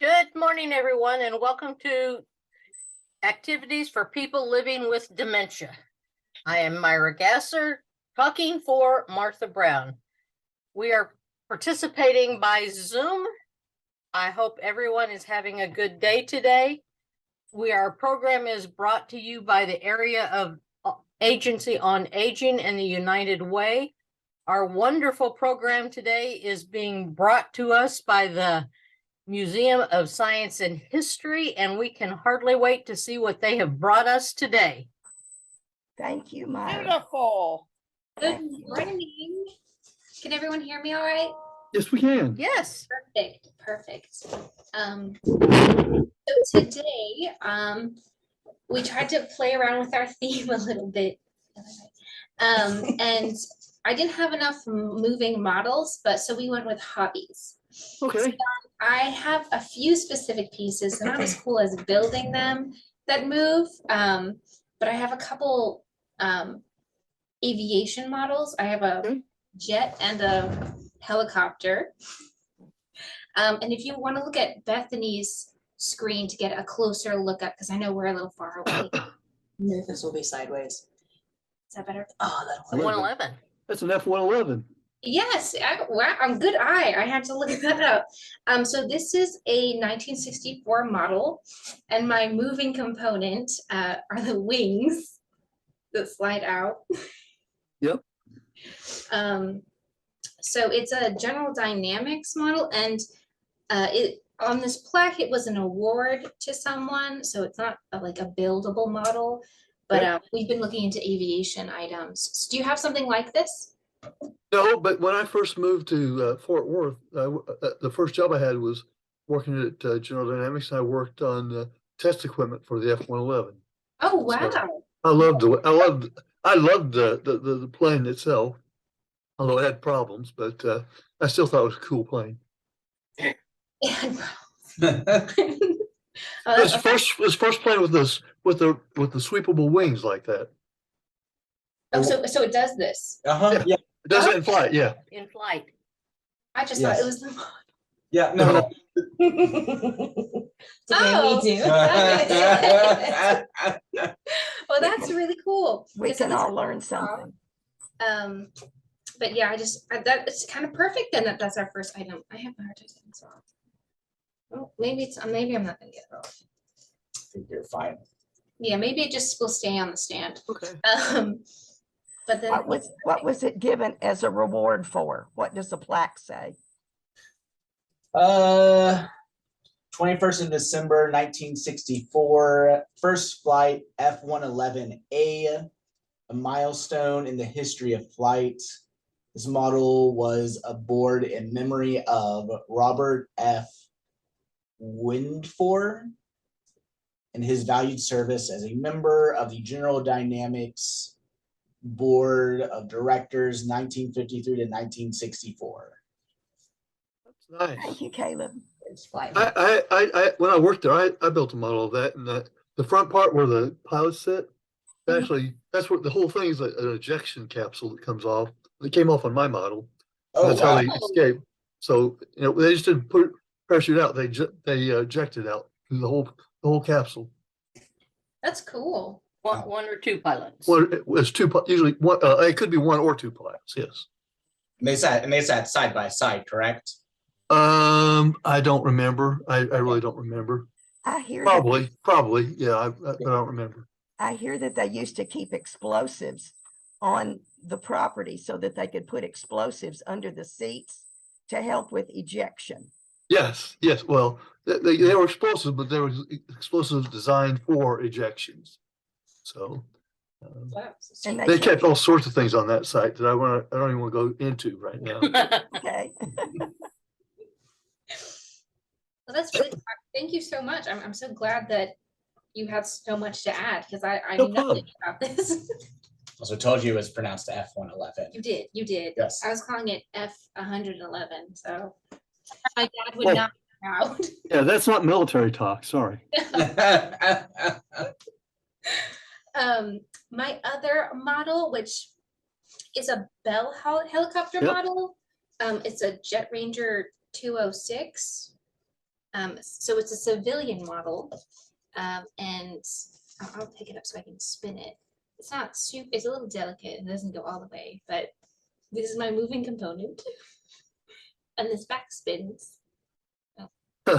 Good morning, everyone, and welcome to Activities for People Living with Dementia. I am Myra Gasser, talking for Martha Brown. We are participating by Zoom. I hope everyone is having a good day today. Our program is brought to you by the Area of Agency on Aging and the United Way. Our wonderful program today is being brought to us by the Museum of Science and History, and we can hardly wait to see what they have brought us today. Thank you, Myra. Beautiful. Good morning. Can everyone hear me all right? Yes, we can. Yes. Perfect. So today, we tried to play around with our theme a little bit. And I didn't have enough moving models, so we went with hobbies. Okay. So, I have a few specific pieces, not as cool as building them that move, but I have a couple aviation models. I have a jet and a helicopter. And if you want to look at Bethany's screen to get a closer look up, because I know we're a little far away. This will be sideways. Is that better? Oh, that'll work. 111. That's an F-111. Yes, I'm good eye. I had to look that up. So this is a 1964 model, and my moving component are the wings that slide out. Yep. So it's a General Dynamics model, and it on this plaque it was an award to someone, so it's not like a buildable model. But we've been looking into aviation items. So do you have something like this? No, but when I first moved to Fort Worth, the first job I had was working at General Dynamics. And I worked on test equipment for the F-111. Oh wow! So I loved the plane itself, although it had problems. But I still thought it was a cool plane. This first plane with the sweepable wings like that. Oh, so it does this. Yeah. It does it in flight, yeah. In flight. I just thought it was the model. Yeah, no. Oh, me too. Well, that's really cool. We can all learn something. But yeah, that it's kind of perfect then that that's our first item. I have a hard time getting this off. Oh, maybe I'm not gonna get it off. I think you're fine. Yeah, maybe it just will stay on the stand. Okay. But then What was it given as a reward for? What does the plaque say? 21st of December 1964, first flight F-111A, a milestone in the history of flight. This model was aboard in memory of Robert F. Windfor and his valued service as a member of the General Dynamics Board of Directors 1953 to 1964. That's nice. Thank you, Caleb. I when I worked there, I built a model of that, and the front part where the pilots sit, actually, that's what the whole thing is, an ejection capsule that comes off. It came off on my model. Oh, that's wow. how they escaped. So they just didn't put parachute out; they ejected out through the whole capsule. that's cool. One or two pilots. Well, it was usually one. It could be one or two pilots. Yes. And they sat side by side, correct? I don't remember. I really don't remember. I hear Probably, yeah. I don't remember. I hear that they used to keep explosives on the property so that they could put explosives under the seats to help with ejection. Yes. Well, they were explosives, but there was explosives designed for ejections. So And they kept all sorts of things on that site that I don't even want to go into right now. Okay. Well, that's really thank you so much. I'm so glad that you had so much to add because I No knew problem. nothing about this. Also told you it was pronounced F-111. You did. Yes. I was calling it F-111, so my dad would Oh. not be proud. Yeah, that's not military talk. Sorry. My other model, which is a Bell helicopter Yep. model, it's a Jet Ranger 206. So it's a civilian model, and I'll pick it up so I can spin it. It's not super, it's a little delicate and doesn't go all the way, but this is my moving component. And this back spins. Uh,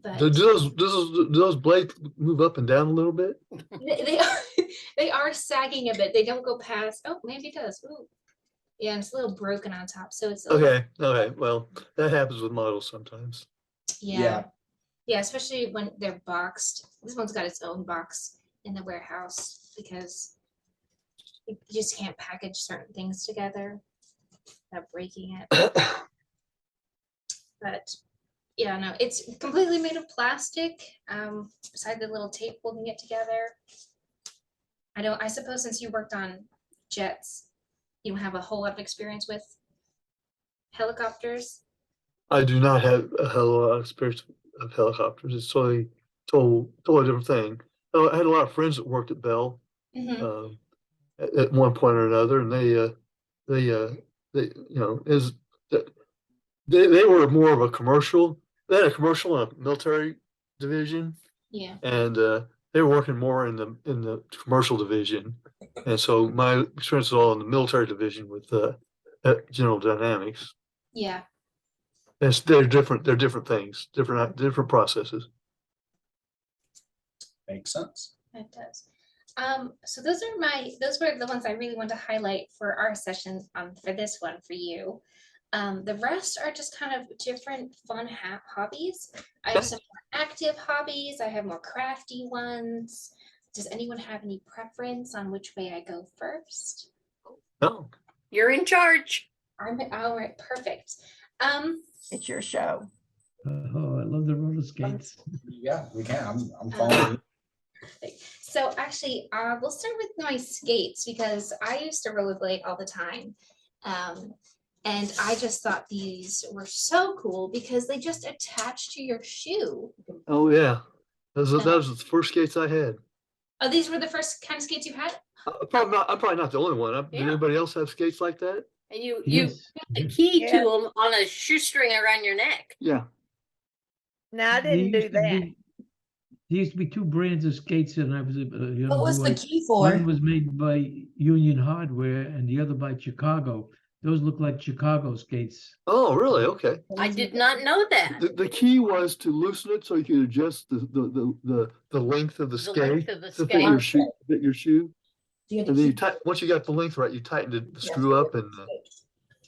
But do those blades move up and down a little bit? they are, they are sagging a bit. They don't go past, oh, maybe it does. Ooh. Yeah, and it's a little broken on top, so it's a little, Okay. Well, that happens with models sometimes. yeah. Yeah, especially when they're boxed. This one's got its own box in the warehouse because you just can't package certain things together without breaking it. But yeah, no, it's completely made of plastic. Beside the little tape holding it together. I suppose since you worked on jets, you don't have a whole lot of experience with helicopters. I do not have a hell of a lot of experience of helicopters. It's totally different thing. I had a lot of friends that worked at Bell Mhm. at one point or another, and they is that they were more of a commercial. They had a commercial and a military division, Yeah, and they were working more in the commercial division. And so my experience was all in the military division with General Dynamics. yeah. They're different. They're different things, different processes. Makes sense. It does. So those were the ones I really want to highlight for our session for this one for you. The rest are just kind of different fun hobbies. I have some more active hobbies. I have more crafty ones. Does anyone have any preference on which way I go first? No, You're in charge. All right, perfect. It's your show. Oh, I love the roller skates. Yeah, we can. I'm following. So actually, we'll start with my skates because I used to rollerblade all the time. And I just thought these were so cool because they just attach to your shoe. oh yeah, that was the first skates I had. Oh, these were the first kind of skates you had? I'm probably not the only one. Did Yeah. anybody else have skates like that? And you Yes. put the key to them on a shoestring around your neck. Yeah. No, I There didn't do used to that. be- There used to be two brands of skates and I was a young What was the boy. key One for? was made by Union Hardware and the other by Chicago. Those look like Chicago skates. Oh, really? Okay. I did not know that. The key was to loosen it so you could adjust the length of the The length skate of the to fit your skate. shoe. Do you have And to then keep- once you got the length right, you tightened the Yeah. screw up and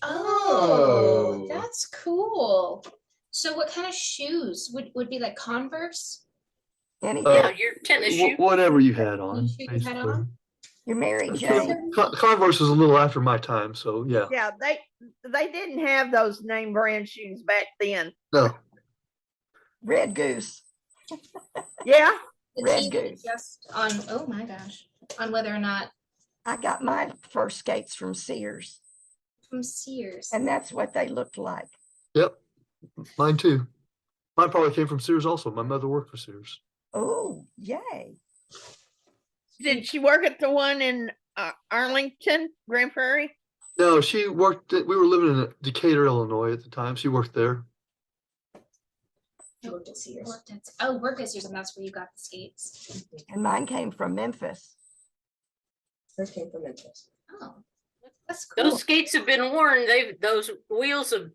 Oh, Oh. that's cool. So what kind of shoes would be like Converse? Anything. Yeah, your tennis shoe. whatever you had on. shoe you had basically. on? You're Mary Con- Jane. Converse is a little after my time, so yeah. Yeah, they didn't have those name brand shoes back then. No. Red Goose. Yeah, The Red key would Goose. adjust on, oh my gosh, on whether or not I got my first skates from Sears, from Sears. and that's what they looked like. Yep. Mine too. Mine probably came from Sears also. My mother worked for Sears. Oh, yay. did she work at the one in Arlington, Grand Prairie? No, she worked we were living in Decatur, Illinois at the time. She worked there. You worked at Sears. Worked at Sears, and that's where you got the skates. And mine came from Memphis. Hers came from Memphis. Oh, that's cool. Those skates have been worn. Those wheels have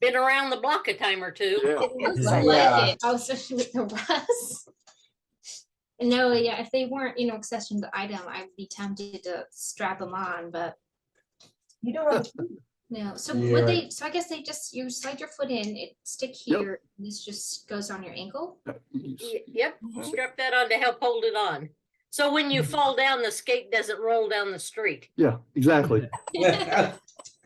been around the block a time or two. Yeah. It looks Yeah. like it, especially with the rust. No, yeah, if they weren't, accession to item, I'd be tempted to strap them on, but You don't have. no. So Yeah. so I guess you slide your foot in, it stick Yep. here, this just goes on your ankle. Yep, Mhm. strap that on to help hold it on. So when you fall down, the skate doesn't roll down the street. Yeah, exactly.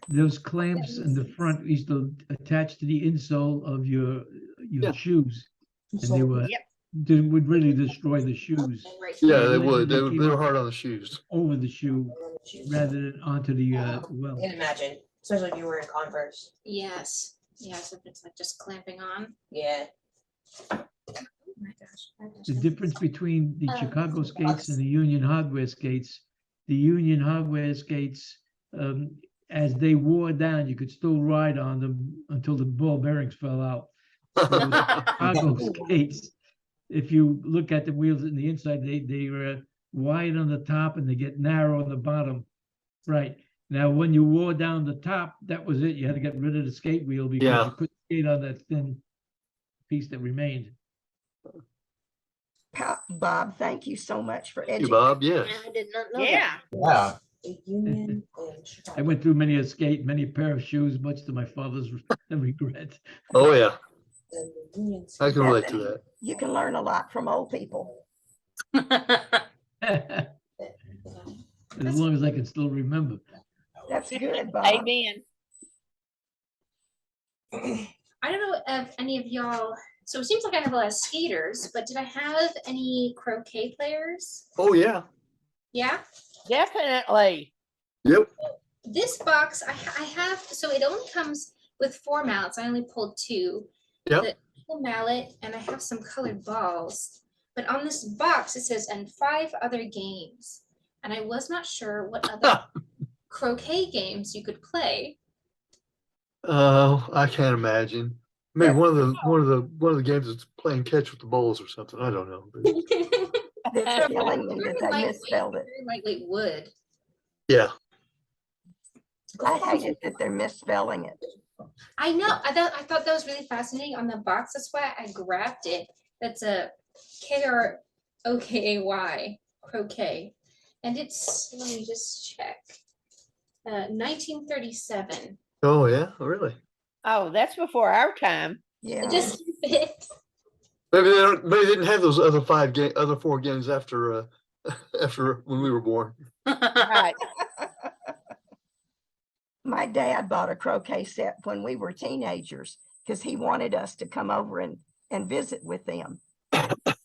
Those clamps in the front used to attach to the insole of your Yeah. shoes. And they would really destroy the shoes Right Yeah, here. they would. They were hard on the shoes. over the shoe rather than onto the well. Can't imagine, especially if you were in Converse. Yes, if it's like just clamping on. Yeah. Oh my gosh. The difference between the Um, Chicago skates and the Union Hardware skates, the Union Hardware skates as they wore down, you could still ride on them until the ball bearings fell out. So with Chicago skates, if you look at the wheels in the inside, they are wide on the top and they get narrow on the bottom. Right. Now, when you wore down the top, that was it. You had to get rid of the skate wheel because Yeah. you couldn't skate on that thin piece that remained. Bob, thank you so much for Thank you, educating. Bob, yes. I did not know that. Yeah. Yeah. The Union and I Chicago. went through many a skate, many pair of shoes, much to my father's regret. Oh, yeah, And the Union. I can relate to that. You can learn a lot from old people. As long as I can still remember. That's good, Bob. Amen. I don't know if any of y'all, so it seems like I have a lot of skaters, but did I have any croquet players? Oh, yeah, Yeah, Definitely. yep. this box, I have, so it only comes with 4 mallets. I only pulled 2. Yep. The full mallet, and I have some colored balls. But on this box, it says, and 5 other games. And I was not sure what other croquet games you could play. I can't imagine. Maybe one of the games is playing catch with the balls or something. I don't know. They're telling me that they misspelled it. Very lightweight wood. Yeah, I hated that they're misspelling it. I know. I thought that was really fascinating on the box. That's why I grabbed it. That's a KROKAY, croquet. And it's, let me just check. 1937. oh, yeah, really. Oh, that's before our time. Yeah. It just fit. Maybe they didn't have those other 4 games after after when we were born. Right. My dad bought a croquet set when we were teenagers because he wanted us to come over and visit with them.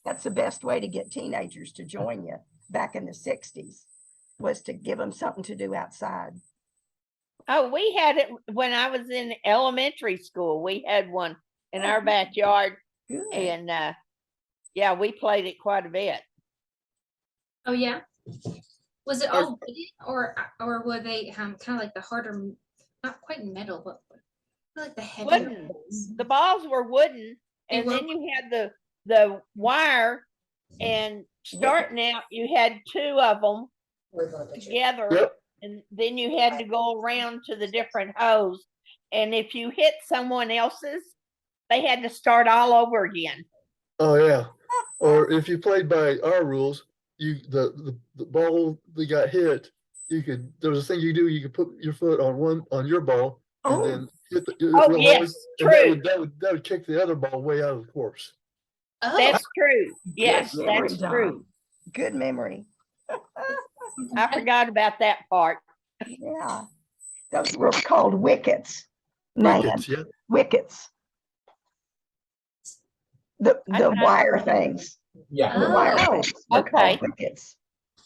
That's the best way to get teenagers to join you back in the 60s, was to give them something to do outside. Oh, we had it when I was in elementary school. We had one in our backyard, Good. and yeah, we played it quite a bit. Oh, yeah. Was it all wooden, or were they kind of like the harder, not quite metal, but like the heavy Wooden. ones? The balls were wooden, They and were? then you had the wire, and starting out you had 2 of them We're going to picture. together, Yep. and then you had to go around to the different holes. And if you hit someone else's, they had to start all over again. Oh, yeah. Or if you played by our rules, the ball that got hit, there was a thing you do, you could put your foot on your ball and Oh. then hit the Oh, real yes, hard, true. and that would kick the other ball way out of the course. Oh, That's true. Yes, Good memory, that's Don. true. Good memory. I forgot about that part. Yeah. Those were called wickets. Nan, Wickets, yeah. wickets. The I- wire things. Yeah. The wire Oh, things were okay. called wickets.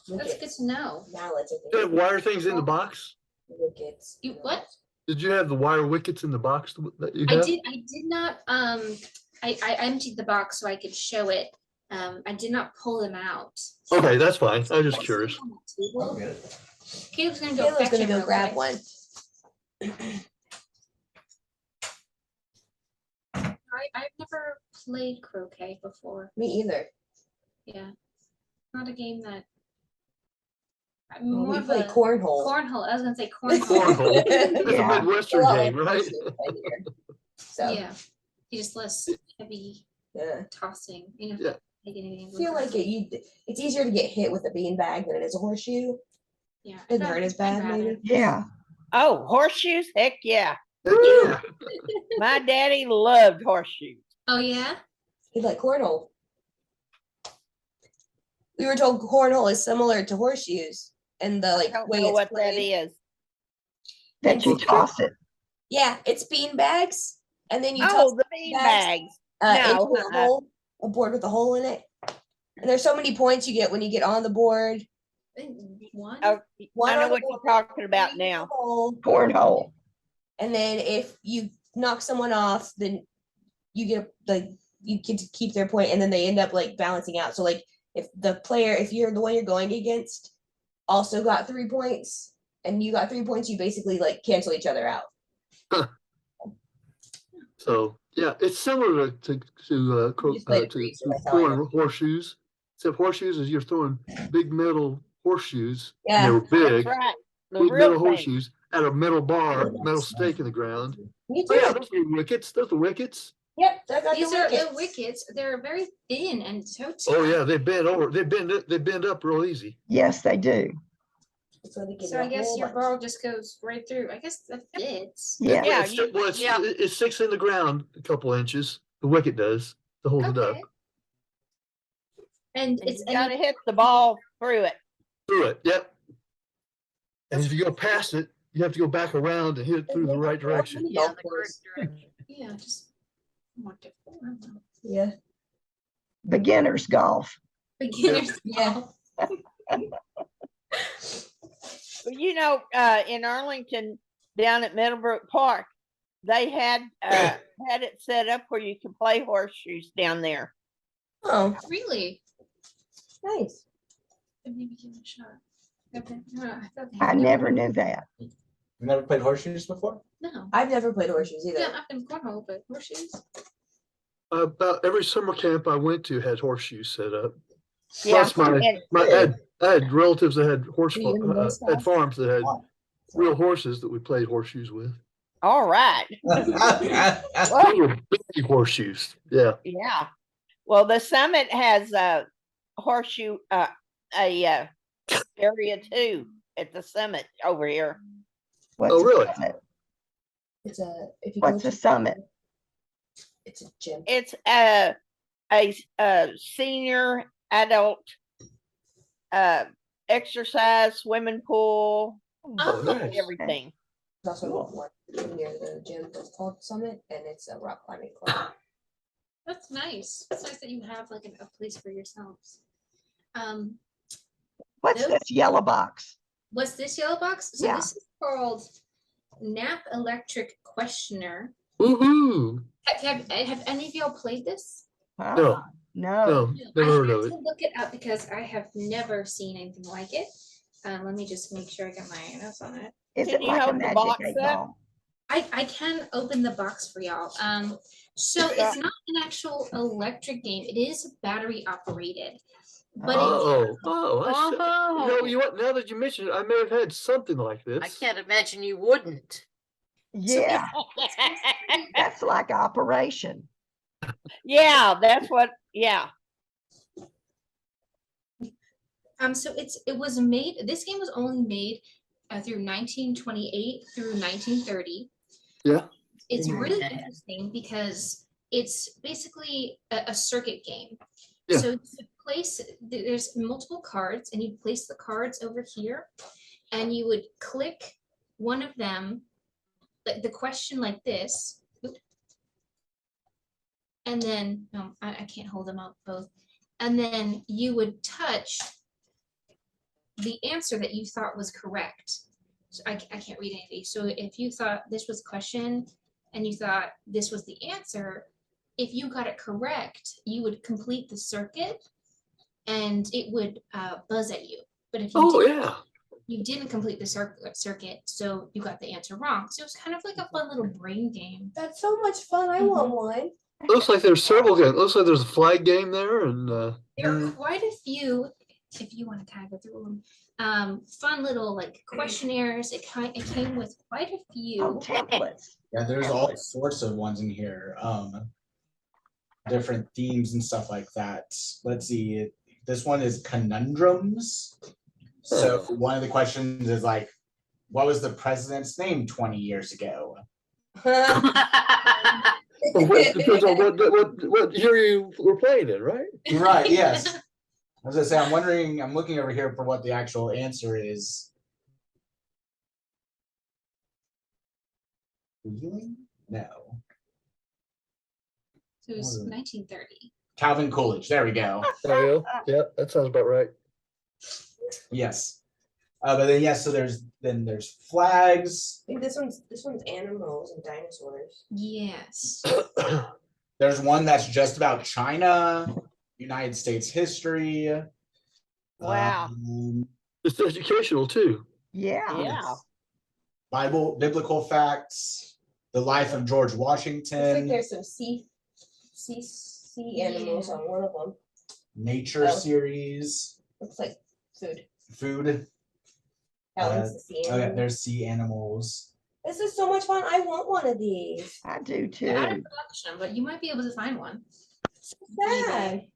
that's good to know. Mallets. Did you have wire things in the box? Wickets. You what? Did you have the wire wickets in the box that you I have? did not, I emptied the box so I could show it. I did not pull them out. Okay, that's fine. I'm just curious. Caleb's gonna go Caleb's fetch gonna it go real grab quick. one. I've never played croquet before. Me either. Yeah. Not a game that. I'm Well, more we of play a cornhole. cornhole. I was gonna say cornhole. Cornhole. It's a Yeah. Midwestern A lot game, like right? horseshoe right here. So, Yeah. You just less heavy yeah. tossing. You know. Yeah. Take anything I feel like it's easier to get hit with a beanbag than it is a horseshoe. Yeah. Doesn't hurt as bad, maybe. Yeah. Oh, horseshoes? Heck yeah. Yeah. My daddy loved horseshoes. Oh yeah. He'd like cornhole. We were told cornhole is similar to horseshoes and the I like don't way know it's what that played. is. That you toss it. Yeah, it's beanbags, and then you toss Oh, the bean bags. No, into a hole, a board with a hole in it. And there's so many points you get when you get on the board. One. Oh, One I on know the what you're board, talking about three in the now. hole, Cornhole. and then if you knock someone off, then you get to keep their point, and then they end up like balancing out. So like if you're the one you're going against also got 3 points, and you got 3 points, you basically like cancel each other out. So, yeah, it's similar just played it for to you, so that's how I throwing know. horseshoes. Except horseshoes is you're throwing big metal horseshoes. And Yeah. they were big, That's right. The big real metal thing. horseshoes at a metal bar, metal stake in the ground. Me Oh, yeah, too. those are wickets. Those are wickets. Yep, I got These the are the wickets. wickets. They're very thin and so Oh, yeah, tight. they bend over. They bend up real easy. Yes, they do. So, they give So you I a guess whole your bunch. ball just goes right through. I guess that fits. Yeah. Yeah, It sticks in the ground a couple inches. The wicket does to hold it up. Okay. And And it's you gotta hit the ball through it. Through it, yep. And if you go past it, you have to go back around and hit it through the right direction. Yeah, Golf the course. correct direction. yeah, just more difficult. Yeah. Beginner's golf. Beginners. Yeah. But you know, in Arlington, down at Middlebrook Park, they had it set up where you can play horseshoes down there. Oh, Really? nice. Maybe give it a shot. Okay. I thought they I had never knew that. You never played horseshoes before? No. I've never played horseshoes either. Yeah, I've been cornhole, but horseshoes. About every summer camp I went to had horseshoes set up. Yeah. Plus I had relatives that had had farms that had Wow. real horses that we played horseshoes with. All right. They were big horseshoes. Yeah. Yeah. Well, the summit has a horseshoe, area too at the summit over here. What's Oh, a really? summit? It's if you What's go a to- summit? It's a gym. It's a senior adult exercise, swimming pool, Oh, nice. everything. There's also one near the gym that's called Summit, and it's a rock climbing club. That's nice. It's nice that you have like a place for yourselves. What's Nope. this yellow box? What's this yellow box? So Yeah. this is called Nap Electric Questioner. Woohoo. Have any of y'all played this? Ah, no. No, never heard I of had it. to look it up because I have never seen anything like it. Let me just make sure I got my notes on it. Is Can it you like a hold the magic box 8 up? ball? I can open the box for y'all. So it's not an actual electric game. It is battery operated. But I see. Oh. You know what? Now that you mention it, I may have had something like this. I can't imagine you wouldn't. Yeah, that's like operation. Yeah, that's what, yeah. So it was made. This game was only made through 1928 through 1930. Yeah. It's really Yeah. interesting because it's basically a circuit game. Yeah. So to place, there's multiple cards, and you place the cards over here, and you would click one of them, like the question like this, oop, and then I can't hold them up both, and then you would touch the answer that you thought was correct. So I can't read anything. So if you thought this was question and you thought this was the answer, if you got it correct, you would complete the circuit and it would buzz at you. But if you didn't complete the circuit, so you got the answer wrong. So it was kind of like a fun little brain game. That's so much fun. I want one. Looks like there's several games. Looks like there's a flag game there, and There are quite a few, if you want to kind of go through them, fun little like questionnaires. It came with quite a few. Oh, templates. Yeah, there's all sorts of ones in here. Different themes and stuff like that. Let's see. This one is conundrums. So one of the questions is like, what was the president's name 20 years ago? it depends on what year you were playing in, right? Right, yes. As I say, I'm looking over here for what the actual answer is. Really? No. So it was 1930. Calvin Coolidge, there we go. There you go. Yeah, that sounds about right. Yes. But then yes, so there's flags. I think this one's animals and dinosaurs. Yes. There's one that's just about China, United States history. Wow. It's educational too. Yeah. Yeah. Biblical facts, the life of George Looks like Washington, there's some sea animals Yeah. on one of them. nature Oh. series, Looks like food. food. That one's the sea Oh yeah, animal. there's sea animals. This is so much fun. I want one of these. I do They're out of too. production, but you might be able to find one. Sad.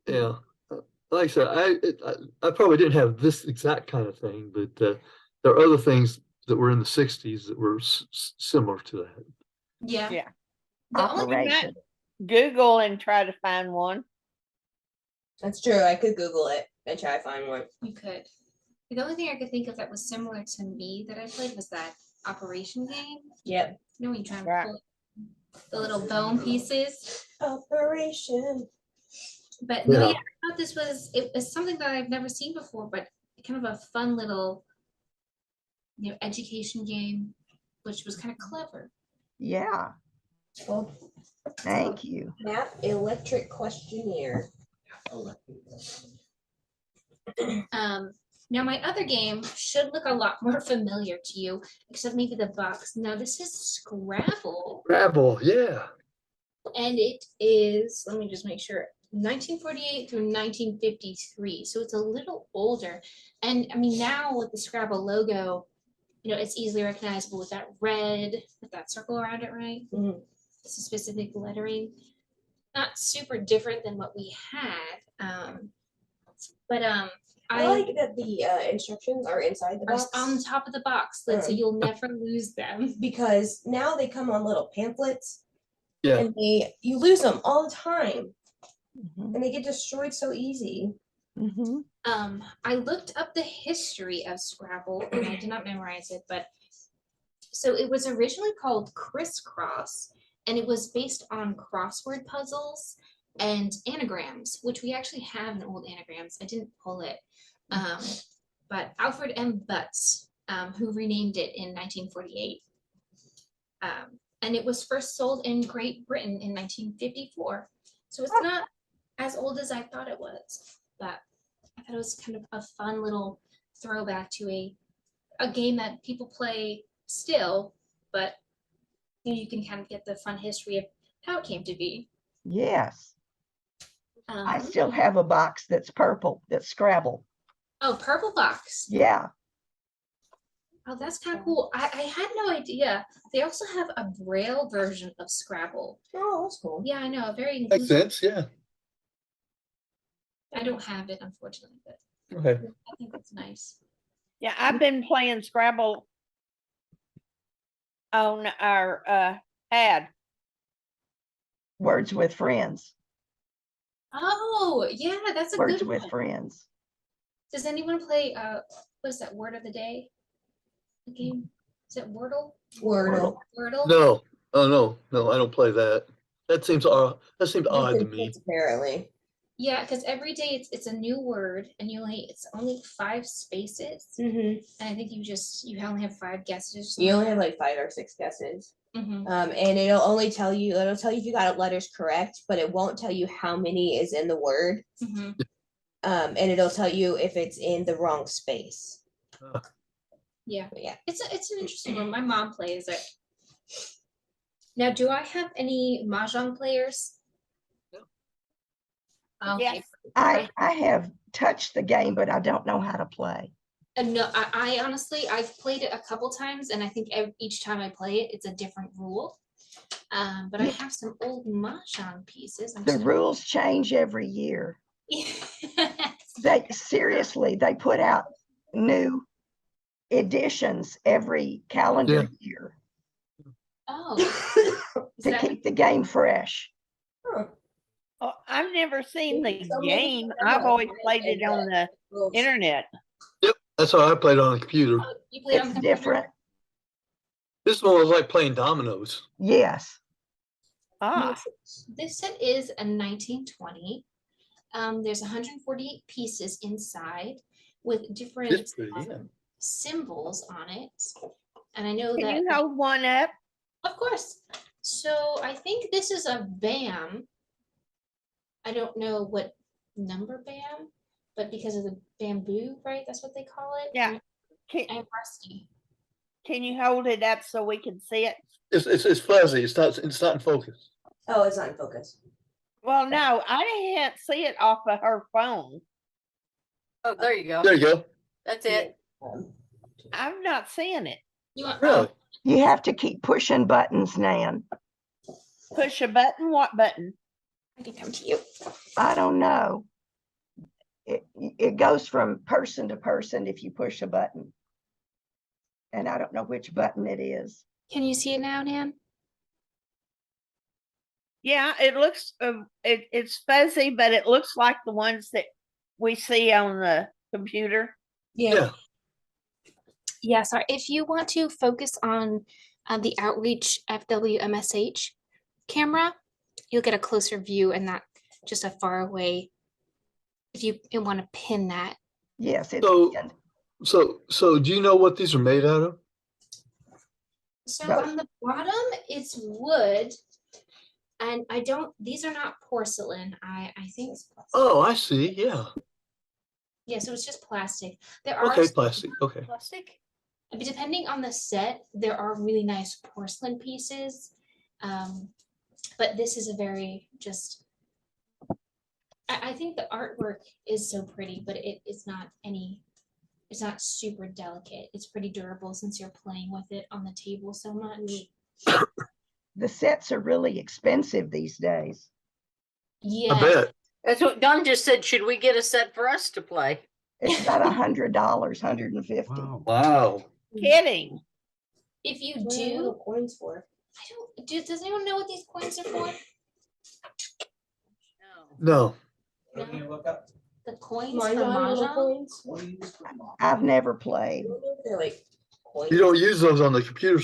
Yeah, like I said, I probably didn't have this exact kind of thing, but there are other things that were in the '60s that were similar to that. Yeah. Yeah. The only Operation. Google and try to find one. That's true. I could Google it and try to find one. you could. The only thing I could think of that was similar to me that I played was that Operation game. Yep. You know when you try and Right. pull the little bone pieces. Operation. But no, Yeah. yeah, I thought this was it was something that I've never seen before, but kind of a fun little education game, which was kind of clever. Yeah. Well, Thank you. map electric questionnaire. Now my other game should look a lot more familiar to you, except maybe the box. Now this is Scrabble, Gravel, yeah. and it is, let me just make sure, 1948 through 1953. So it's a little older. And I mean, now with the Scrabble logo, it's easily recognizable with that red, with that circle around it, right? Mhm. It's a specific lettering. Not super different than what we had. But I like that the instructions are inside the are box on top of the box, so you'll never lose them. because now they come on little pamphlets Yeah. and you lose them all the time Mhm. and they get destroyed so easy. Mhm. I looked up the history of Scrabble and I did not memorize it, but so it was originally called Crisscross, and it was based on crossword puzzles and anagrams, which we actually have in old anagrams. I didn't pull it. But Alfred M. Butts, who renamed it in 1948. And it was first sold in Great Britain in 1954. So it's not as old as I thought it was, but I thought it was kind of a fun little throwback to a game that people play still, but you can kind of get the fun history of how it came to be. Yes. I Um, still have a box that's purple, that's Scrabble. oh, purple box. Yeah. Oh, that's kind of cool. I had no idea. They also have a Braille version of Scrabble. Oh, that's cool. Yeah, I know. Very Makes inclusive. sense, yeah. I don't have it, unfortunately, but Okay. I think it's nice. Yeah, I've been playing Scrabble on our pad. Words with Friends. Oh, yeah, that's a Words good with one. Friends. Does anyone play what is that word of the day? The game? Is it Wordle? Wordle. Wordle? No, no, I don't play that. That seems odd to me. Apparently. Yeah, because every day it's a new word and it's only 5 spaces. Mm-hmm. And I think you only have 5 guesses. You only have like 5 or 6 guesses. Mm-hmm. And it'll tell you if you got letters correct, but it won't tell you how many is in the word. Mm-hmm. And it'll tell you if it's in the wrong space. Yeah. But yeah. It's an interesting one. My mom plays it. Now, do I have any Mahjong players? Okay. Yes. I have touched the game, but I don't know how to play. No, I honestly, I've played it a couple times, and I think each time I play it, it's a different rule. But I Yeah. have some old Mahjong pieces. The rules change every year. They They put out new editions every calendar year Oh, is to that keep the game fresh. Oh, I've never seen the So maybe game. Scrabble I've always has played it on the rules. internet. Yep, that's how I played on the computer. you played on It's the computer? different. This one was like playing dominoes. Yes. Ah, This set is a 1920. There's 148 pieces inside with different It's pretty, yeah. symbols on it. And I know can that, you hold one up? of course. So I think this is a BAM. I don't know what number BAM, but because of the bamboo, right? That's what they call it. Yeah. Can, I'm rusty. can you hold it up so we can see it? It's fuzzy. It's not in focus. Oh, it's not in focus. Well, no, I can't see it off of her phone. Oh, there you go. There you go. That's it. I'm not seeing it. You want, Really? You have to keep pushing buttons, Nan. Push a button? What button? I can come to you. I don't know. It goes from person to person if you push a button. And I don't know which button it is. Can you see it now, Nan? Yeah, it looks, it's fuzzy, but it looks like the ones that we see on the computer. Yeah. Yeah, sorry. If you want to focus on the Outreach FWMSH camera, you'll get a closer view and not just a far away. If you want to pin that. Yes, it's So- pinned. So do you know what these are made out of? So Both. on the bottom, it's wood. And these are not porcelain. I think it's plastic. Oh, I see. Yeah. Yeah, so it's just plastic. There are Okay, some- plastic. Okay. Plastic? but depending on the set, there are really nice porcelain pieces. But this is a very just, I think the artwork is so pretty, but it's not super delicate. It's pretty durable since you're playing with it on the table so much. The sets are really expensive these days. Yeah. I bet. That's what Don just said. Should we get a set for us to play? It's about $100, $150. Wow. Wow. Kidding. If you What are do, little coins for? does anyone know what these coins are for? No. No. What can you look up? The coins for Mahjong little Mahjong? coins? What do you use for Mahjong? I've never played. They're like coins. You don't use those on the computer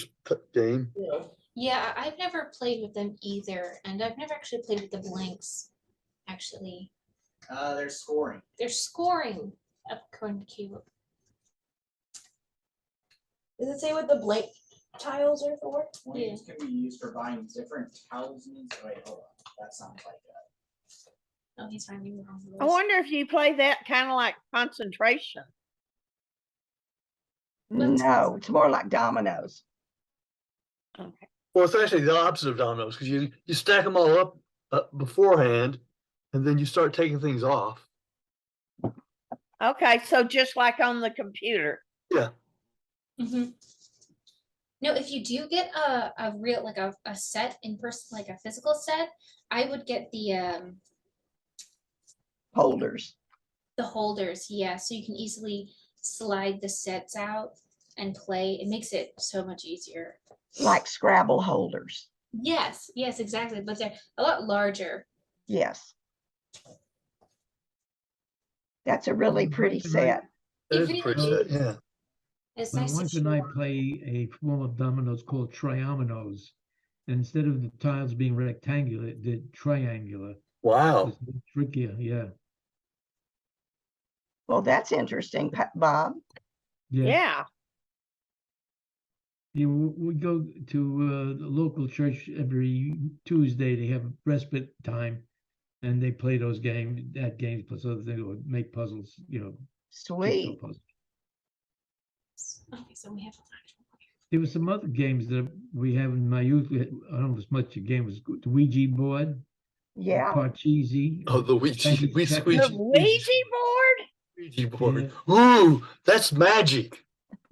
game. You know. Yeah, I've never played with them either, and I've never actually played with the blanks. Actually, They're scoring. they're scoring according to Caleb. Does it say what the blank tiles are for? Coins can be used for buying different talismans. Wait, hold on. That sounds like that. Oh, he's finding the wrong I rules. wonder if you play that kind of like concentration. No, it's more like dominoes. Okay. Well, it's actually the opposite of dominoes because you stack them all up beforehand, and then you start taking things off. Okay, so just like on the computer. Yeah. Mhm. No, if you do get a real like a set in person, like a physical set, I would get the Holders. holders. Yeah, so you can easily slide the sets out and play. It makes it so much easier. Like Scrabble holders. Yes, yes, exactly. But they're a lot larger. Yes. That's a really My pretty wife and I- set. That It is a really pretty is. set. Yeah. It's My nice to wife and I show. play a form of dominoes called triominoes. And instead of the tiles being rectangular, they're triangular. Wow. It's more trickier, yeah. Well, that's interesting, Bob. Yeah. Yeah. We go to the local church every Tuesday. They have respite time, and they play those games plus other things, or make puzzles. Jigsaw Sweet. puzzles. Okay, so we have There were some other games that we have in my youth. I don't know as much a game was the Ouija board, Yeah. Parcheesi. Oh, the Ouija. Checkers. The Ouija Ouija board? Ouija board. Ooh, that's magic.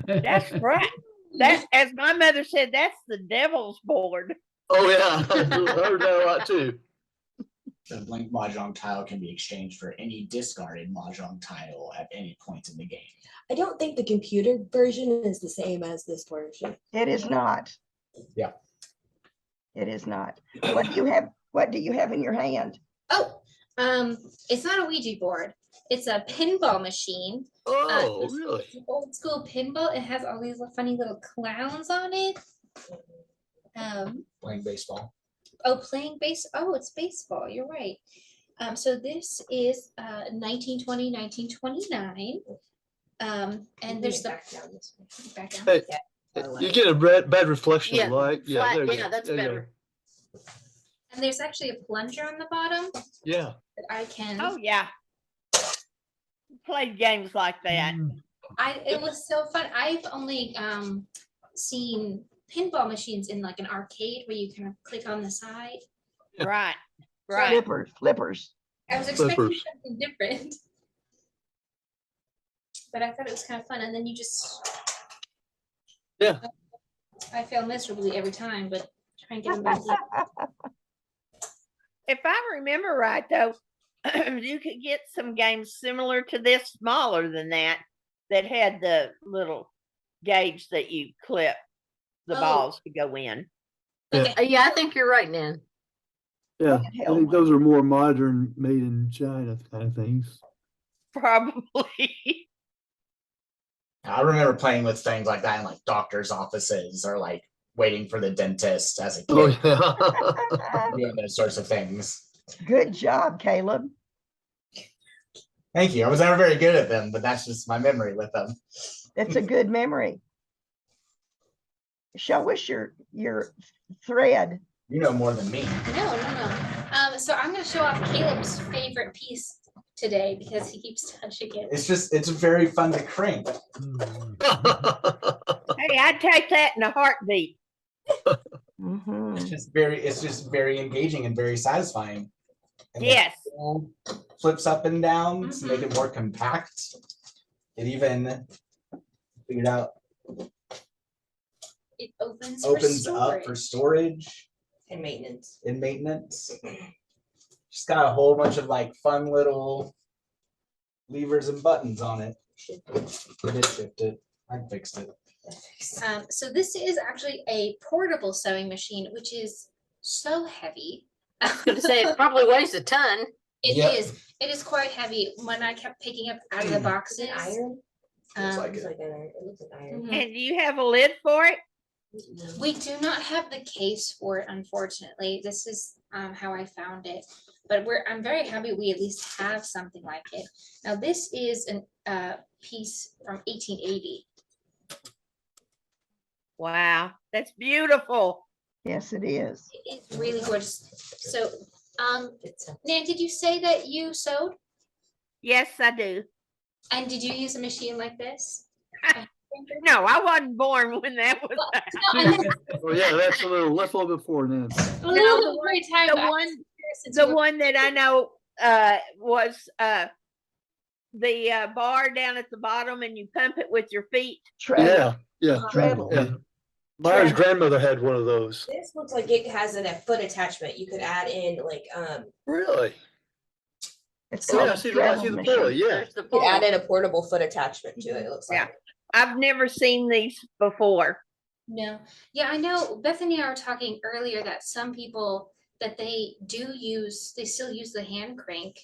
That's right. That, as my mother said, that's the devil's board. Oh yeah, I heard that a lot too. The blank Mahjong tile can be exchanged for any discarded Mahjong tile at any point in the game. I don't think the computer version is the same as this version. It is not. Yeah. It is not. What do you have? What do you have in your hand? Oh, it's not a Ouija board. It's a pinball machine. Oh, really? It's an old school pinball. It has all these funny little clowns on it. Playing baseball. Oh, playing base. Oh, it's baseball. You're right. So this is 1920, 1929. And there's the Back down this way. back down. Hey, you get a bad reflection Yeah, of light. Yeah, Flat, there you yeah, go. that's There you go. better. And there's actually a plunger on the bottom Yeah. that I can. Oh, yeah. Played games like that. Mm. It was so fun. I've only seen pinball machines in like an arcade where you kind of click on the side. Yeah. Right, right. Flippers. I was expecting Flippers. something different. But I thought it was kind of fun. And then you just. Yeah. I fail miserably every time, but try and get them back in. If I remember right, though, you could get some games similar to this, smaller than that, that had the little gauge that you clip the Oh. balls to go in. Yeah. Yeah, I think you're right, Nan. Yeah, Look at I Hell think Week. those are more modern, made in China kind of things. Probably. I remember playing with things like that in like doctor's offices or like waiting for the dentist as a kid, Oh, yeah. doing those sorts of things. Good job, Caleb. Thank you. I was never very good at them, but that's just my memory with them. It's a good memory. Show us your thread. You know more than me. No. So I'm going to show off Caleb's favorite piece today because he keeps touching it. It's very fun to crank. Hey, I'd take that in a heartbeat. Mhm. It's just very engaging and very satisfying. And the Yes. wheel flips up and down to make it more compact. It even figured out It opens up for storage And maintenance. and maintenance. Just got a whole bunch of like fun little levers and buttons on it. It did shift it. I fixed it. So this is actually a portable sewing machine, which is so heavy. I was going to say it probably weighs a ton. It Yep. is. It is quite heavy. When I kept picking up out of the boxes, Iron? Looks like It's it. like iron. It looks like iron. mhm. And do you have a lid for it? We do not have the case for it, unfortunately. This is how I found it, but I'm very happy we at least have something like it. Now this is a piece from 1880. Wow, that's beautiful. Yes, it is. It is really gorgeous. So, It's a- Nan, did you say that you sewed? Yes, I do. And did you use a machine like this? No, I wasn't born when that was. No, I meant Oh, yeah, that's a little bit before then. a little bit time. The but I one, was curious since the you were- one that I know was the bar down at the bottom, and you pump it with your feet. Yeah, yeah, Treadle. yeah. Myra's grandmother had one of those. This looks like it has a foot attachment. You could add in like Really? It's Oh, called yeah, I a see treadle the machine. pulley, yeah. There's the you could add pulley. in a portable foot attachment to it. It looks Yeah. like. I've never seen these before. No, yeah, I know Bethany and I were talking earlier that some people that they still use the hand crank.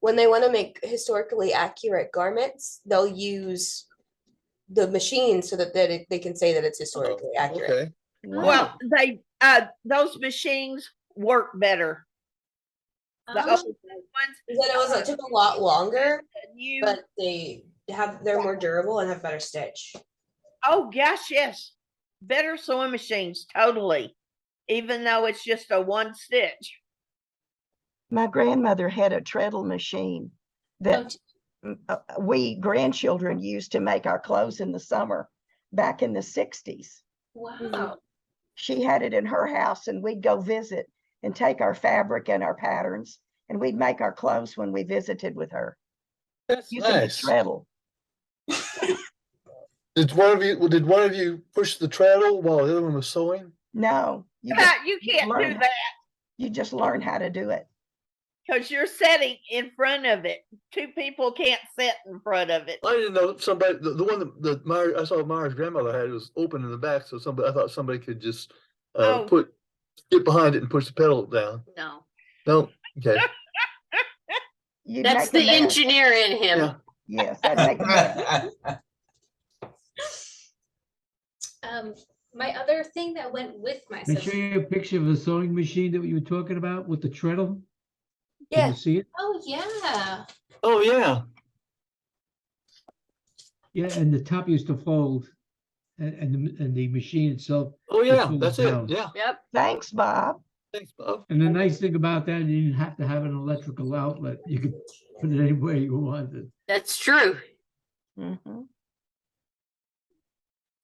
When they want to make historically accurate garments, they'll use the machine so that they can say that it's historically accurate. Okay. Wow. Well, they those machines work better. The um, old ones, He said it took a lot longer, you. but they're more durable and have better stitch. Oh gosh, yes, better sewing machines, totally. Even though it's just a one stitch. My grandmother had a treadle machine that we grandchildren used to make our clothes in the summer back in the 60s. wow. She had it in her house and we'd go visit and take our fabric and our patterns and we'd make our clothes when we visited with her That's using nice. the treadle. Did one of you push the treadle while the other one was sewing? No, You just can't do learn- that you just learn how to do it. because you're sitting in front of it. Two people can't sit in front of it. I didn't know somebody, the one that I saw Myra's grandmother had was open in the back, so I thought somebody could just Oh. get behind it and push the pedal down. No, No, okay. You'd that's make a the mess. engineer in him. Yeah. Yes, I'd make a mess. My other thing that went with my They show you a picture of a sewing machine that you were talking about with the treadle. Can Yeah. you see it? Oh yeah. Oh, yeah. Yeah, and the top used to fold, and the machine itself. Oh, yeah, folds that's it. down. Yeah. Yep. Thanks, Bob. Thanks, Bob. And the nice thing about that, you didn't have to have an electrical outlet. You could put it anywhere you wanted. That's true. Mhm.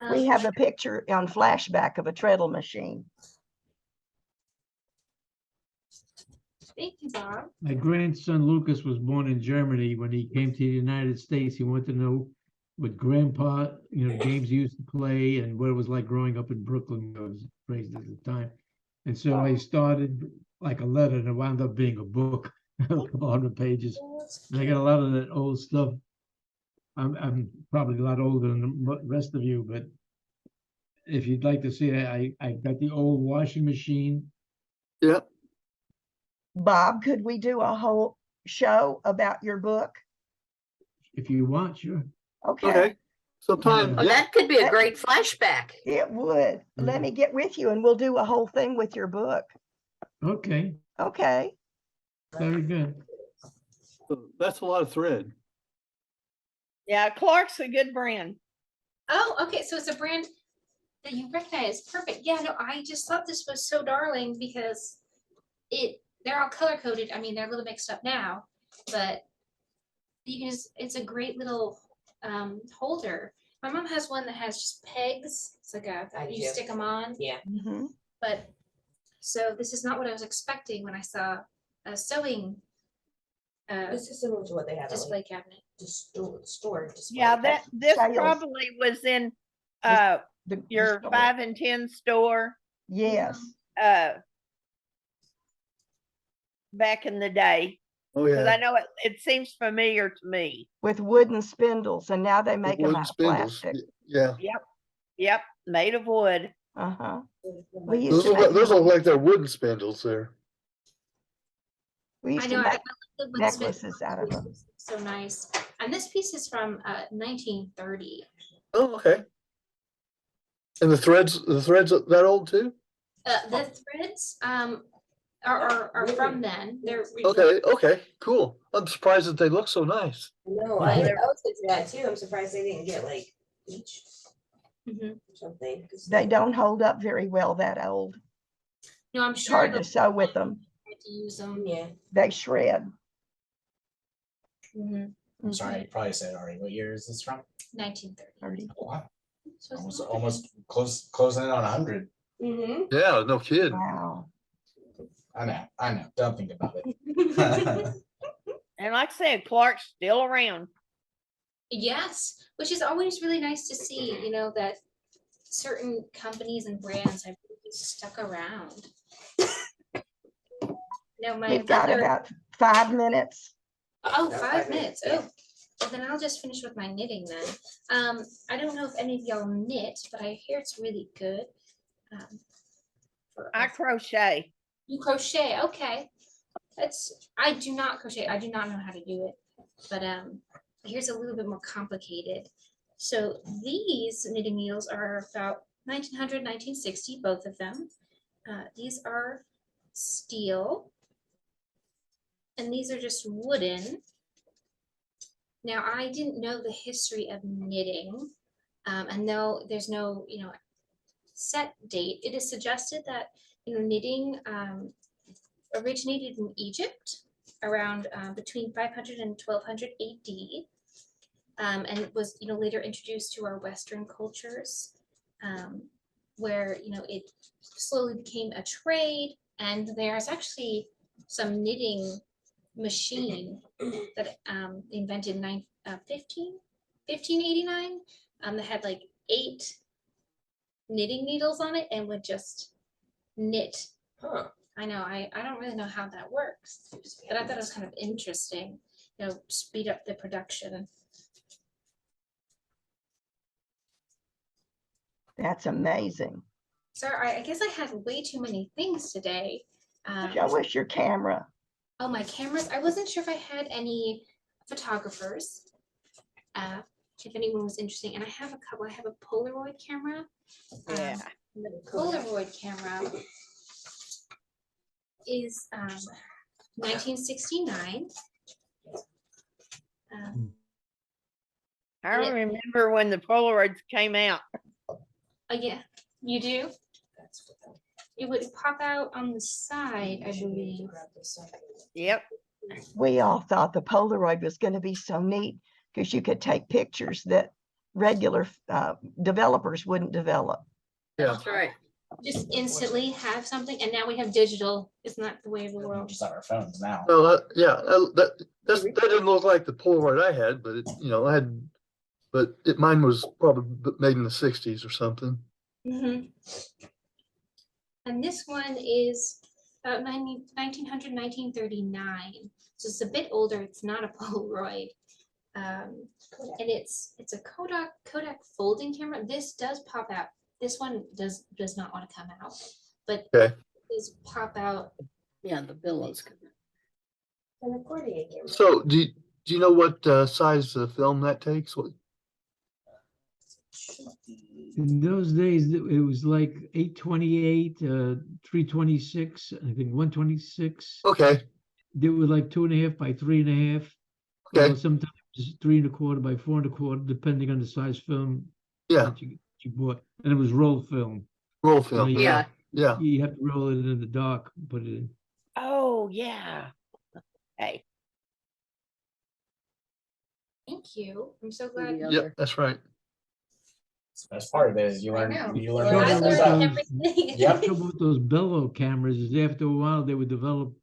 We have a picture on flashback of a treadle machine. Thank you, Bob. My grandson Lucas was born in Germany. When he came to the United States, he wanted to know what grandpa, games he used to play and what it was like growing up in Brooklyn. I was raised at the time. And so I started like a letter and it wound up being a book, a couple hundred pages. And I got a lot of that old stuff. I'm probably a lot older than the rest of you, but if you'd like to see it, I got the old washing machine. Yeah. Bob, could we do a whole show about your book? If you want, sure. Okay. Sometime. Oh, Yeah. that could be a great flashback. It would. Let me get with you and we'll do a whole thing with your book. Okay, Okay. very good. That's a lot of thread. Yeah, Clark's a good brand. Oh, okay, so it's a brand that you recognize. Perfect. Yeah, no, I just thought this was so darling because they're all color coded. I mean, they're a little mixed up now, but you can just, it's a great little holder. My mom has one that has just pegs. It's like you stick them on. Yeah. Mhm. But so this is not what I was expecting when I saw a sewing This is similar to what they have at display like cabinet. the store display. Yeah, this Sales. probably was in The your store. 5 and 10 store Yes. back in the day. Oh, Because I yeah. know it seems familiar to me. With wooden spindles, and now they make them Wooden out of spindles. plastic. Yeah. Yep, made of wood. Uh-huh. We used to make Those little- look like they're wooden spindles there. We I used know. to I make like the wood necklaces out of them. spindles. So nice. And this piece is from 1930. Oh, okay. And the threads that old too? The threads are from then. They're Okay, cool. I'm surprised that they look so nice. No, Yeah, I they're- was thinking that too. I'm surprised they didn't get like each Mhm. or something. 'Cause They don't hold up very well that old. No, I'm It's sure hard they'll to sew with them. have to use them. Yeah. They shred. Mhm. I'm sorry, I probably said it already. What year is this from? 1930. Oh, wow. So it's Almost, not- almost closing in on 100. Mm-hmm. Yeah, no kidding. Wow. I know. Don't think about it. And like I said, Clark's still around. Yes, which is always really nice to see, that certain companies and brands have really stuck around. No, my We've got other, about 5 minutes. oh, No, 5 5 minutes. minutes, yeah. Oh, well, then I'll just finish with my knitting then. I don't know if any of y'all knit, but I hear it's really good. I crochet. You crochet, okay. I do not crochet. I do not know how to do it. But here's a little bit more complicated. So these knitting needles are about 1900, 1960, both of them. These are steel. And these are just wooden. Now, I didn't know the history of knitting. And no, there's no, set date. It is suggested that, knitting originated in Egypt around between 500 and 1200 AD. And it was, later introduced to our Western cultures, where, it slowly became a trade. And there's actually some knitting machine that invented in 1589 that had like 8 knitting needles on it and would just knit. Huh. I know, I don't really know how that works, but I thought it was kind of interesting, speed up the production. That's amazing. Sorry, I guess I had way too many things today. Show us your camera. Oh, my cameras. I wasn't sure if I had any photographers. If anyone was interesting. And I have a couple. I have a Polaroid camera. Yeah. And the Polaroid camera is 1969. I Yeah. remember when the Polaroids came out. Oh, yeah, you do? It would pop out on the side, I believe. Yep. We all thought the Polaroid was going to be so neat because you could take pictures that regular developers wouldn't develop. Yeah. That's right. Just instantly have something, and now we have digital. Isn't that the way of the We're world? just on our phones now. Well, yeah, that didn't look like the Polaroid I had, but I had, but mine was probably made in the 60s or something. Mhm. And this one is about 1900, 1939. So it's a bit older. It's not a Polaroid. And it's a Kodak folding camera. This does pop out. This one does not want to come out, but Okay. does pop out. Yeah, the billows. An accordion camera. So do you know what size film that takes? What? In those days, it was like 828, 326, I think 126. Okay. They were like 2.5 by 3.5. Okay. Or sometimes 3.25 by 4.25, depending on the size film Yeah. that you bought. And it was roll film. Roll You know, film. Yeah. Yeah. You have to roll it in the dark, put it in. Oh, yeah. Hey, Thank you. I'm so glad. Yeah. Yep. That's right. The best part of it is you I learn know. you Well, learn I new Those- stuff. learned everything. Yep. The trouble with those bellow cameras is after a while they would develop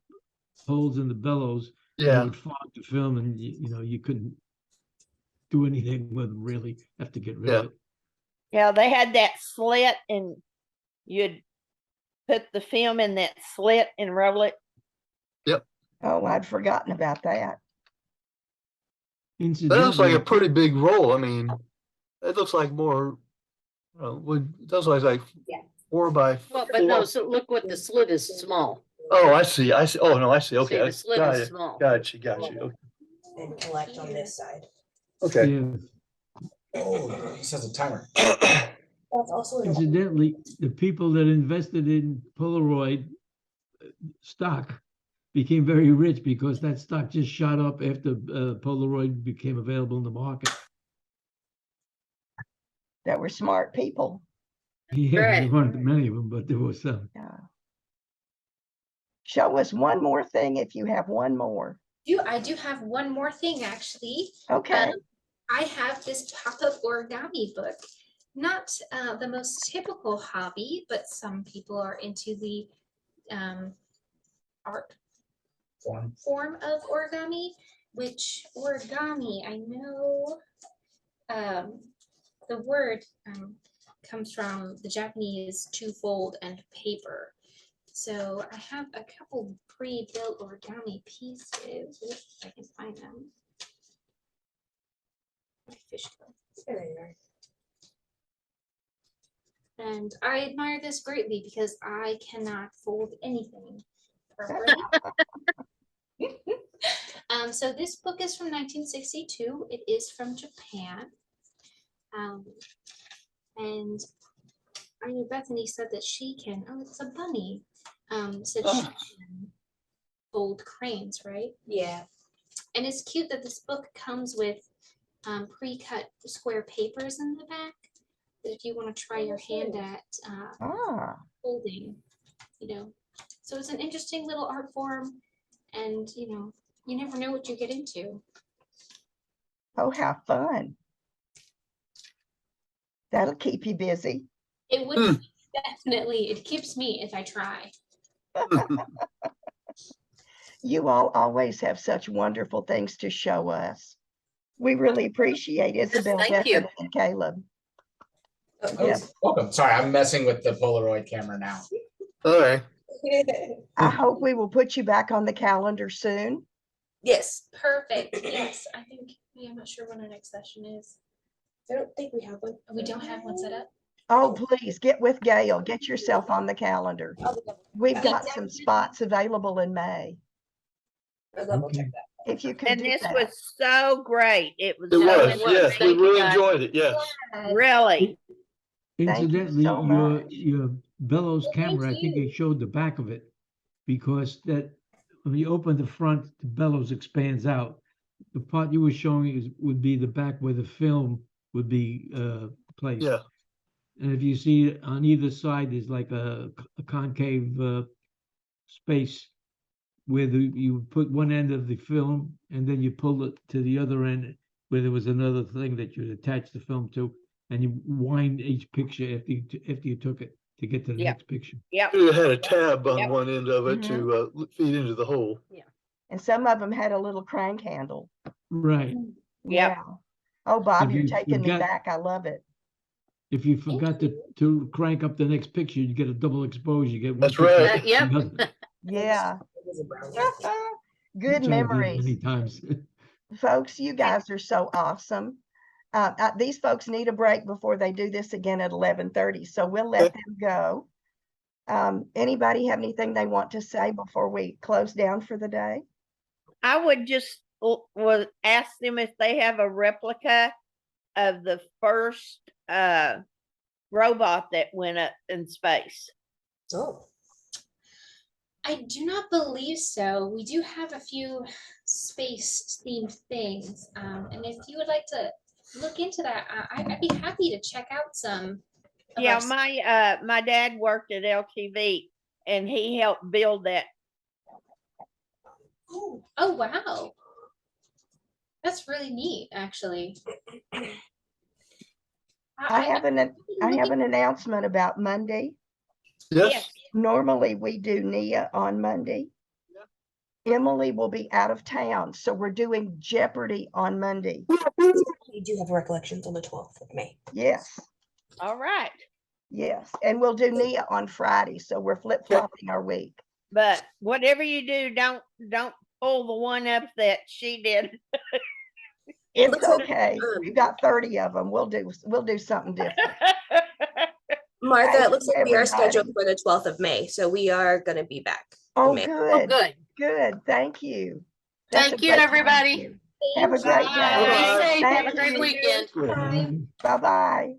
holes in the bellows. And it Yeah. would fog the film, and you couldn't do anything with them really. Have to get rid Yeah. of it. yeah, they had that slit, and you'd put the film in that slit and roll it. Oh, I'd forgotten about that. That looks like a Incidentally, pretty big roll. I mean, it looks like more. It does look like Yeah. 4 by Well, but no, 4. so look what the slit is small. Oh, I see. I see. Oh no, I see. Okay. See, the slit Got is it. small. Got you. Okay. And collect on this side. Okay. yeah, Oh, it says a timer. That's also an incidentally, the people that invested in Polaroid stock became very rich because that stock just shot up after Polaroid became available in the market. That were smart people. Yeah, there Right. weren't many of them, but there were some. Yeah. Show us one more thing if you have one more. I do have one more thing actually. Okay. I have this pop-up origami book. Not the most typical hobby, but some people are into the art form of origami, which origami, I know the word comes from the Japanese twofold and paper. So I have a couple pre-built origami pieces, if I can find them. My fish bowl. There they are. And I admire this greatly because I cannot fold anything properly. So this book is from 1962. It is from Japan. And I know Bethany said that she can, oh, it's a bunny. Said she can fold cranes, right? Yeah. And it's cute that this book comes with pre-cut square papers in the back. That if you want to try your hand at Ah, folding, So it's an interesting little art form, and you never know what you get into. oh, how fun. That'll keep you busy. It would definitely, it keeps me if I try. You all always have such wonderful things to show us. We really appreciate Isabel, thank you. Bethany, and Caleb. Oh, Yes. welcome. Sorry, I'm messing with the Polaroid camera now. All right. I hope we will put you back on the calendar soon. Yes. Perfect. Yes, I think. I'm not sure when our next session is. I don't think we have one. We don't have one set up. Oh, please get with Gail. Get yourself on the calendar. We've got some spots available in May. I'll double Okay. check that. If you could And do this that. was so great. It was It so was. was. Yes, we Thank you, really guys. enjoyed it. Yes. really. Thank you Incidentally, so your much. your bellows Well, thank camera, I think you. they showed the back of it, because that when you open the front, the bellows expands out. The part you were showing would be the back where the film would be placed. Yeah. And if you see on either side, there's like a concave space where you put one end of the film and then you pull it to the other end where there was another thing that you'd attach the film to, and you wind each picture after you took it to get to the Yeah. next picture. Yep. It had a tab on Yep. one end of it to feed into the hole. And some of them had a little crank handle. Right. Yep. Yeah. Oh, Bob, If you're you taking me forgot- back. I love it. If you forgot to crank up the next picture, you get a double exposure. You get one. That's picture, right. Yep. another, Yeah. Good which I did many memories. times. Folks, you guys are so awesome. These folks need a break before they do this again at 11:30, so we'll let them go. Anybody have anything they want to say before we close down for the day? I would just was ask them if they have a replica of the first robot that went up in space. Oh, I do not believe so. We do have a few space themed things. And if you would like to look into that, I'd be happy to check out some. of Yeah, our my dad worked at LTV and he helped build that. Oh, wow. That's really neat, actually. I have an announcement about Monday. Yes. Normally we do Nia on Monday. Emily will be out of town, so we're doing Jeopardy on Monday. we do have recollections on the 12th of May. Yes, All right. yes. And we'll do Nia on Friday, so we're flip-flopping our week. But whatever you do, don't pull the one up that she did. It's looks like, okay. We've got 30 of them. We'll do something different. Martha, Thank it looks you, like we are everybody. scheduled for the 12th of May, so we are going to be back. in Oh, May. Oh, good, good. good. Thank you. That's a Thank you, great everybody. thank you. Have a great Bye. Be day. safe. Have a Thank great you. weekend. Bye. Bye-bye.